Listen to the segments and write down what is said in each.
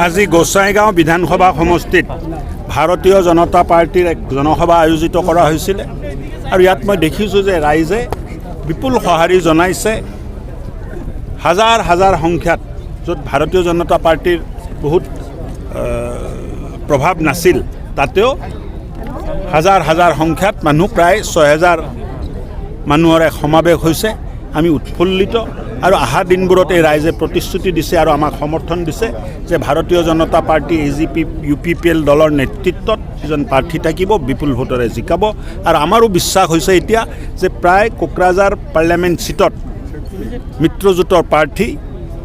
আজি গোসাইগাঁও বিধানসভা সমষ্টিত ভাৰতীয় জনতা পাৰ্টিৰ এক জনসভা আয়োজিত কৰা হৈছিল আৰু ইয়াত মই দেখিছোঁ যে ৰাইজে বিপুল সঁহাৰি জনাইছে। হাজাৰ হাজাৰ সংখ্যাত য'ত ভাৰতীয় জনতা পাৰ্টিৰ বহুত প্ৰভাৱ নাছিল তাতেও হাজাৰ হাজাৰ সংখ্যাত মানুহ প্ৰায় ৬,০০০ মানুহৰ এক সমাৱেশ হৈছে। আমি উৎফুল্লিত আৰু অহা দিনবোৰত এই ৰাইজে প্ৰতিশ্ৰুতি দিছে আৰু আমাক সমৰ্থন দিছে যে ভাৰতীয় জনতা পাৰ্টি AGP UPPL দলৰ নেতৃত্বত এজন প্ৰাৰ্থী থাকিব, বিপুল ভোটেৰে জিকাব। আৰু আমাৰো বিশ্বাস হৈছে এতিয়া যে প্ৰায় কোকৰাঝাৰ পাৰ্লিয়ামেণ্ট সিটত মিত্ৰজোঁটৰ প্ৰাৰ্থী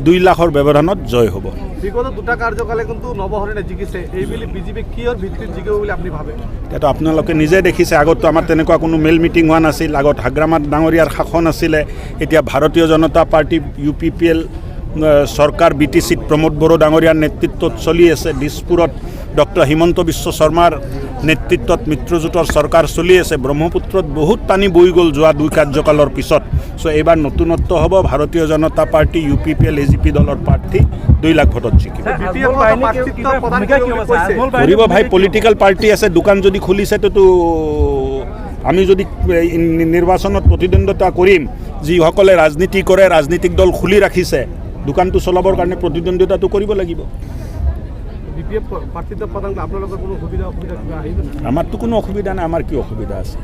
2 লাখৰ ব্যৱধানত জয় হ'ব। বিগত 2টা কাৰ্যকালে কিন্তু নৱহৰণে জিকিছে, এইবুলি বিজেপি কিয়ৰ ভিত্তিত জিকিব বুলি আপুনি ভাবে? এটো আপোনালোকে নিজে দেখিছে, আগতো আমাৰ তেনেকুৱা কোনো মেল মিটিং হোৱা নাছিল। আগত হাগ্ৰামাত ডাঙৰীয়াৰ শাসন আছিলে, এতিয়া ভাৰতীয় জনতা পাৰ্টি UPPL চৰকাৰ BTCত প্ৰমোদ বড়ো ডাঙৰীয়াৰ নেতৃত্বত চলি আছে। দিছপুৰত ডক্টৰ হিমন্ত বিশ্ব শৰ্মাৰ নেতৃত্বত মিত্ৰজোঁটৰ চৰকাৰ চলি আছে। ব্ৰহ্মপুত্ৰত বহুত পানী বৈ গ'ল যোৱা 2 কাৰ্যকালৰ পিছত। চ' এইবাৰ নতুনত্ব হ'ব। ভাৰতীয় জনতা পাৰ্টি UPPL AGP দলৰ প্ৰাৰ্থী 2 লাখ ভোটত জিকিব। কৰিব ভাই, পলিটিকেল পাৰ্টি আছে, দোকান যদি খুলিছে তো আমি যদি নিৰ্বাচনত প্ৰতিদ্বন্দ্বিতা কৰিম, যিসকলে ৰাজনীতি কৰে, ৰাজনীতিক দল খুলি ৰাখিছে, দোকানটো চলাবৰ কাৰণে প্ৰতিদ্বন্দ্বিতাটো কৰিব লাগিব। আমাৰতো কোনো অসুবিধা নাই। আমাৰ কি অসুবিধা আছে?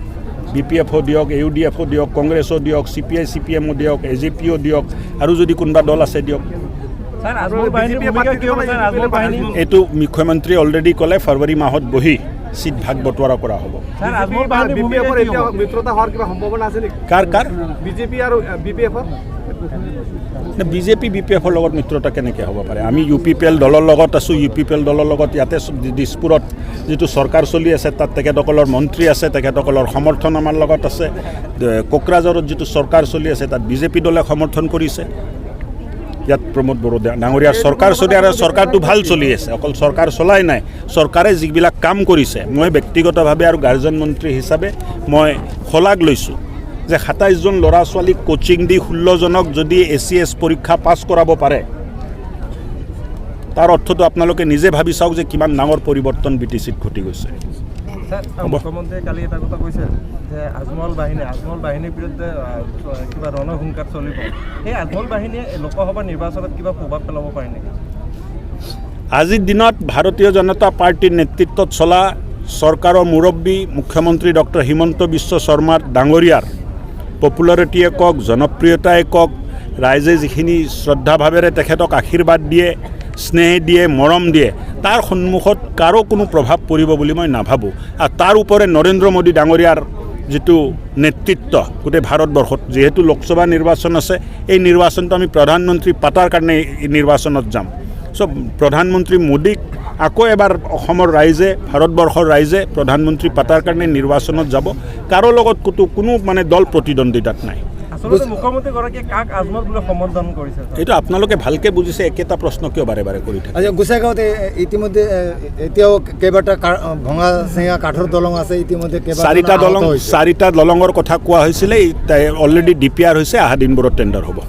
BPFও দিয়ক, UDFও দিয়ক, কংগ্ৰেছও দিয়ক, CPI CPMও দিয়ক, AGPও দিয়ক, আৰু যদি কোনোবা দল আছে দিয়ক। এইটো মুখ্যমন্ত্ৰীয়ে অলৰেডি ক'লে ফেব্ৰুৱাৰী মাহত বহি চিট ভাগ বটোৱাৰা কৰা হ'ব। কাৰ বিজেপি আৰু BPFৰ? বিজেপি BPFৰ লগত মিত্ৰতা কেনেকৈ হ'ব পাৰে? আমি UPPL দলৰ লগত আছোঁ। UPPL দলৰ লগত ইয়াতে দিছপুৰত যিটো চৰকাৰ চলি আছে তাত তেখেতসকলৰ মন্ত্ৰী আছে, তেখেতসকলৰ সমৰ্থন আমাৰ লগত আছে। কোকৰাঝাৰত যিটো চৰকাৰ চলি আছে তাত বিজেপি দলে সমৰ্থন কৰিছে। ইয়াত প্ৰমোদ বড়ো ডাঙৰীয়াৰ চৰকাৰ চলি আৰু চৰকাৰটো ভাল চলি আছে। অকল চৰকাৰ চলাই নাই, চৰকাৰে যিবিলাক কাম কৰিছে, মই ব্যক্তিগতভাৱে আৰু গাৰ্জন মন্ত্ৰী হিচাপে মই শলাগ লৈছোঁ যে 27 জন ল'ৰা ছোৱালীক কোচিং দি 16 জনক যদি ACS পৰীক্ষা পাছ কৰাব পাৰে, তাৰ অৰ্থটো আপোনালোকে নিজে ভাবি চাওক যে কিমান ডাঙৰ পৰিৱৰ্তন BTCত ঘটি গৈছে। মুখ্যমন্ত্ৰীয়ে কালি এটা কথা কৈছে যে আজমল বাহিনীৰ বিৰুদ্ধে কিবা ৰণসংকাৰ চলিব। সেই আজমল বাহিনীয়ে লোকসভা নিৰ্বাচনত কিবা প্ৰভাৱ পেলাব পাৰে নেকি? আজিৰ দিনত ভাৰতীয় জনতা পাৰ্টিৰ নেতৃত্বত চলা চৰকাৰৰ মুৰব্বী মুখ্যমন্ত্ৰী ডক্টৰ হিমন্ত বিশ্ব শৰ্মাৰ ডাঙৰীয়াৰ পপুলাৰিটিয়ে কওক, জনপ্ৰিয়তাই কওক, ৰাইজে যিখিনি শ্ৰদ্ধাভাৱেৰে তেখেতক আশীৰ্বাদ দিয়ে, স্নেহ দিয়ে, মৰম দিয়ে, তাৰ সন্মুখত কাৰো কোনো প্ৰভাৱ পৰিব বুলি মই নাভাবোঁ। আৰু তাৰ ওপৰে নৰেন্দ্ৰ মোদী ডাঙৰীয়াৰ যিটো নেতৃত্ব গোটেই ভাৰতবৰ্ষত, যিহেতু লোকসভা নিৰ্বাচন আছে, এই নিৰ্বাচনটো আমি প্ৰধানমন্ত্ৰী পাতাৰ কাৰণে এই নিৰ্বাচনত যাম। চ' প্ৰধানমন্ত্ৰী মোদীক আকৌ এবাৰ অসমৰ ৰাইজে, ভাৰতবৰ্ষৰ ৰাইজে প্ৰধানমন্ত্ৰী পাতাৰ কাৰণে নিৰ্বাচনত যাব। কাৰো লগত কোনো মানে দল প্ৰতিদ্বন্দ্বিতাত নাই। এইটো আপোনালোকে ভালকৈ বুজিছে, একেটা প্ৰশ্ন কিয় বাৰে বাৰে কৰি থাকে? গোসাইগাঁৱত ইতিমধ্যে এতিয়াও কেইবাটা ভঙা চিঙা কাঠৰ দলং আছে। ইতিমধ্যে 4টা দলঙৰ কথা কোৱা হৈছিলে, অলৰেডি DPR হৈছে, অহা দিনবোৰত টেণ্ডাৰ হ'ব।